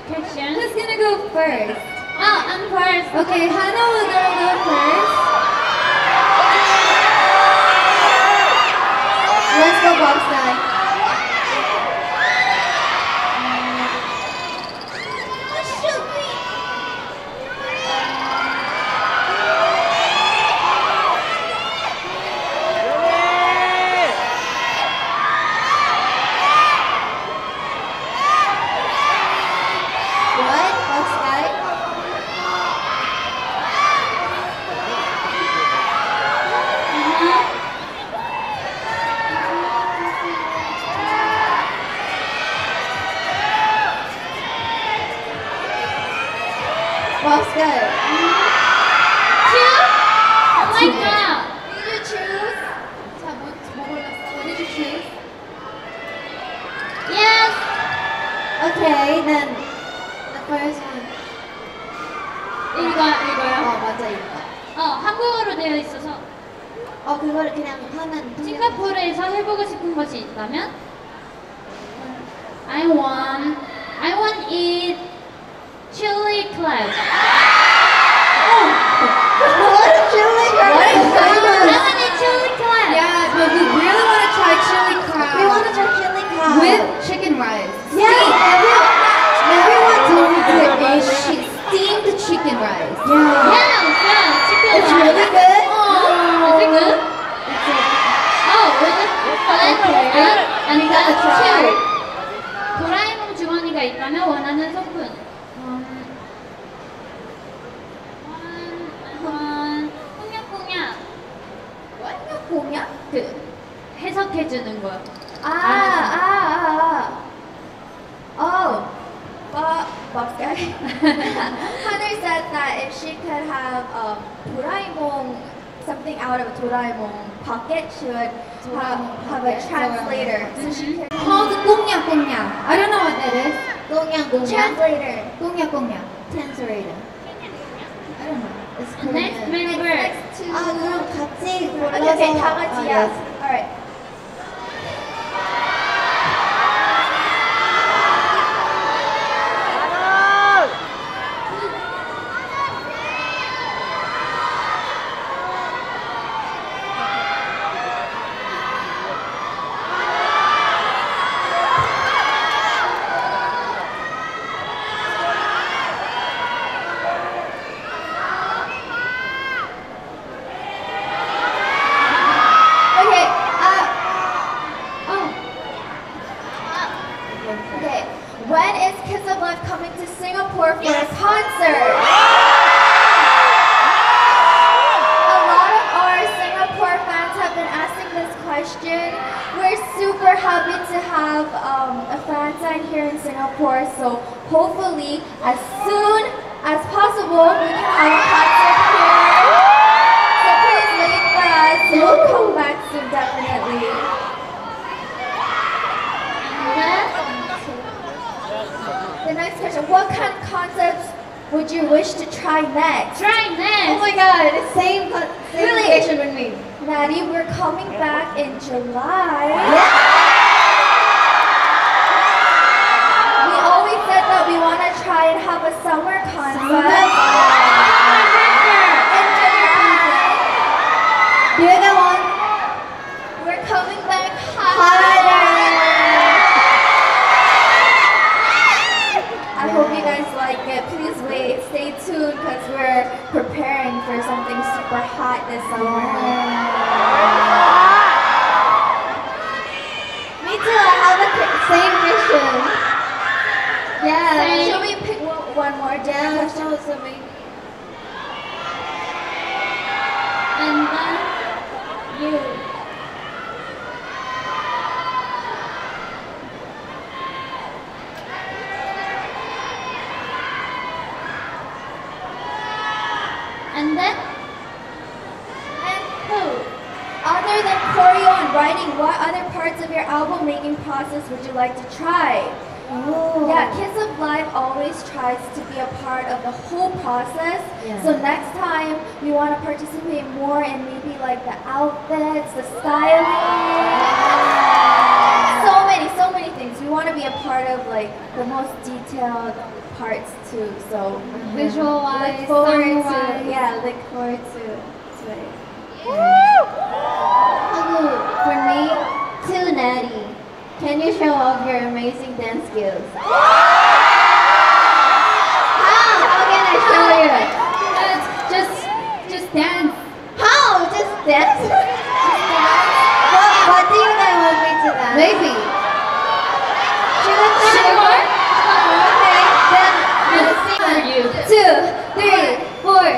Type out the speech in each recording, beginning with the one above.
question. Who's gonna go first? Oh, I'm first. Okay, Hannah will go first. Let's go, box guy. What? Box guy? Box guy. Two? Oh my god. Did you choose? 자, 뭐 골랐어? What did you choose? Yes. Okay, then the first one. 이거요? 맞아, 이거. 한국어로 되어 있어서 그거를 그냥 하면 싱가포르에서 해보고 싶은 것이 있다면 I want eat chili crab. What a chili crab! I want eat chili crab. Yeah, but we really want to try chili crab. We want to try chili crab. With chicken rice. Yeah, everyone told me to eat steamed chicken rice. Yeah, chicken It's rice. really good. Is it good? Oh, really? And We gotta that's try. two. 도라에몽 주머니가 있다면 원하는 소품. 꽁냥꽁냥. 공약? 그 해석해주는 거. Box guy. Hunter said that if she could have Doraemon, something out of a Doraemon pocket, she would have a translator. So she could Called 꽁냥. I don't know what that is. translator, 꽁냥. translator. I don't know. It's Korean. Next member. Next to. 그럼 같이 골라서. Okay, 다 같이요. yes. Alright. Okay, when is Kiss of Life coming to Singapore for a concert? A lot of our Singapore fans have been asking this question. We're super happy to have a fan sign here in Singapore, so hopefully as soon as possible we can have a concert here. So please wait for us, we'll come back soon definitely. The next question, what kind of concepts would you wish to try next? Try next. Oh my god, same Really? question with me. Maddie, we're coming back in July. We always said that we want to try and have a summer concept. In July. You're the one. We're coming back harder. I hope you guys like it. Please wait, stay tuned because we're preparing for something super hot this summer. Me too, I have a same question. Yeah, Same. should we pick one more? Yeah, show us something. And then you. And then? And who? Other than choreo and writing, what other parts of your album making process would you like to try? Oh. Yeah, Kiss of Life always tries to be a part of the whole process. Yeah. So next time we want to participate more in maybe like the outfits, the styling. So many things. We want to be a part of like the most detailed parts too. So Visual-wise, look forward to sound-wise. look forward to it. For me, too Natty. Can you show off your amazing dance skills? How can I show you? Just dance. How? Just dance? What do you guys want me to dance? Maybe. Sugar? Okay, then Let's sing for you. 2, 3, 4.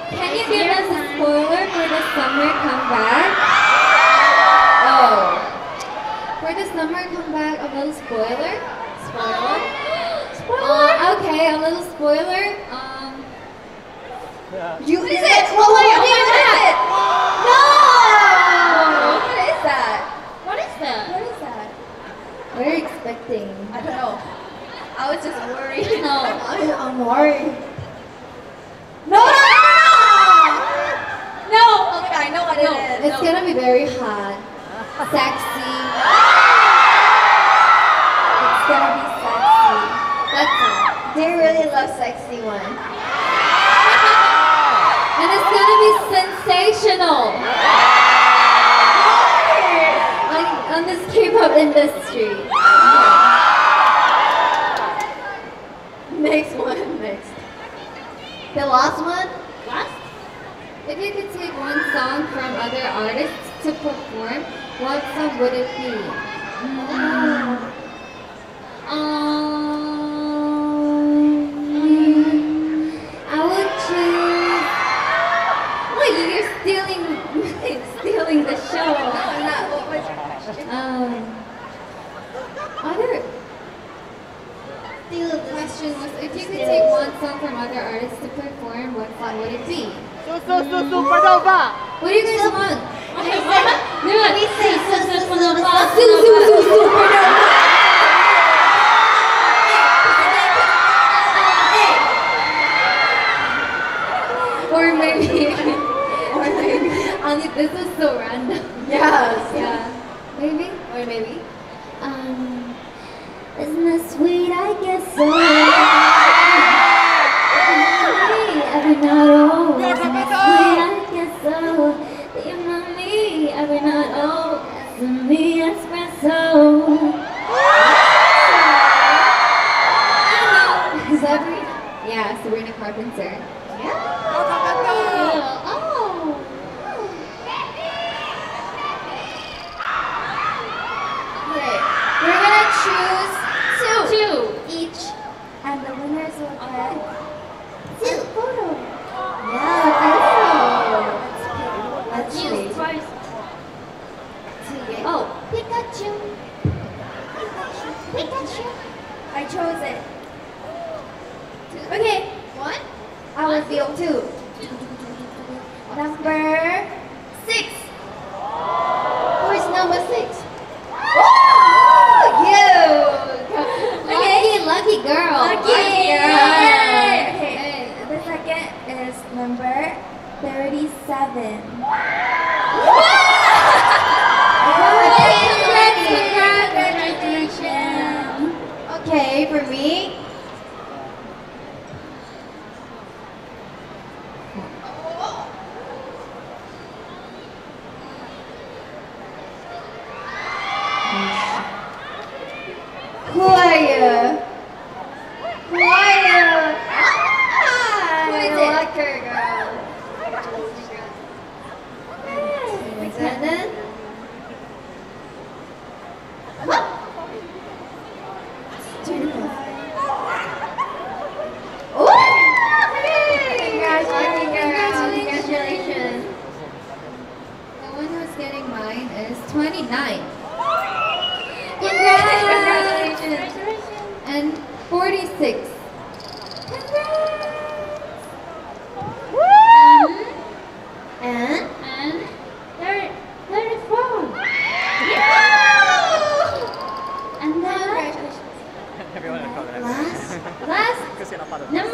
Can you give us a spoiler for the summer comeback? Oh. For the summer comeback, a little spoiler? Spoiler? Okay, a little spoiler. You is it? Oh wait, what is it? No! What is that? What is that? What is that? What are you expecting? I don't know. I was just worried. No. I'm worried. No! No! Oh my god, I know what it is. It's gonna be very hot, sexy. It's gonna be sexy. That's all. They really love sexy one. And it's gonna be sensational on this K-pop industry. Next one, next. The last one? Last? If you could take one song from other artists to perform, what song would it be? I would choose. Wait, you're stealing the show. What was your question? Other Still the question was, if you could take one song from other artists to perform, what song would it be? Supernova! What do you guys want? Okay, we say Or maybe. Honestly, this is so random. Yes. Yeah. Maybe? Or maybe. Isn't that sweet? I guess so. Every night, oh, isn't that sweet? I guess so. You know me every night, oh, it's me espresso. Sabrina. Yeah, Sabrina Carpenter. Okay, we're gonna choose two each. and the winners will get Two. photo. Yeah, Let's Use choose. twice. Oh, Pikachu. I chose it. Okay, One? I will feel two. Number 6. Who is number 6? You. Lucky girl. Lucky girl. Yay. Okay, the second is number 37. Congratulations. Okay, for me. Who are you? Who are you? Who is I it? like her, girl. And then, 29. Congratulations! And 46. And? And 34. And then Congratulations. Everyone in front of last number